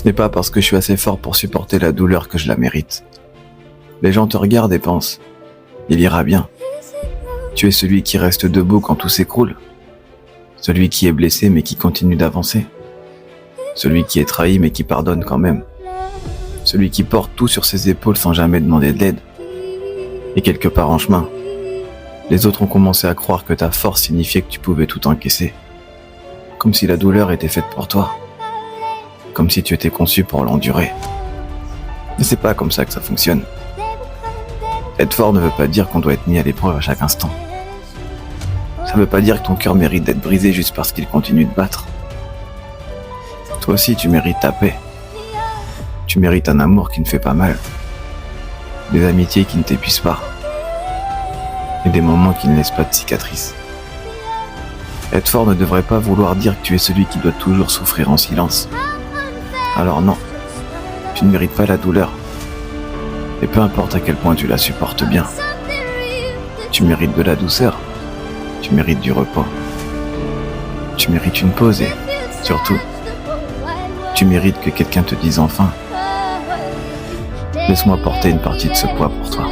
Ce n'est pas parce que je suis assez fort pour supporter la douleur que je la mérite. Les gens te regardent et pensent, il ira bien. Tu es celui qui reste debout quand tout s'écroule. Celui qui est blessé mais qui continue d'avancer. Celui qui est trahi mais qui pardonne quand même. Celui qui porte tout sur ses épaules sans jamais demander de l'aide. Et quelque part en chemin, les autres ont commencé à croire que ta force signifiait que tu pouvais tout encaisser. Comme si la douleur était faite pour toi. Comme si tu étais conçu pour l'endurer. Mais c'est pas comme ça que ça fonctionne. Être fort ne veut pas dire qu'on doit être mis à l'épreuve à chaque instant. Ça veut pas dire que ton cœur mérite d'être brisé juste parce qu'il continue de battre. Toi aussi tu mérites ta paix. Tu mérites un amour qui ne fait pas mal. Des amitiés qui ne t'épuisent pas. Et des moments qui ne laissent pas de cicatrices. Être fort ne devrait pas vouloir dire que tu es celui qui doit toujours souffrir en silence. Alors non, tu ne mérites pas la douleur. Et peu importe à quel point tu la supportes bien. Tu mérites de la douceur. Tu mérites du repos. Tu mérites une pause et, surtout, tu mérites que quelqu'un te dise enfin « Laisse-moi porter une partie de ce poids pour toi ».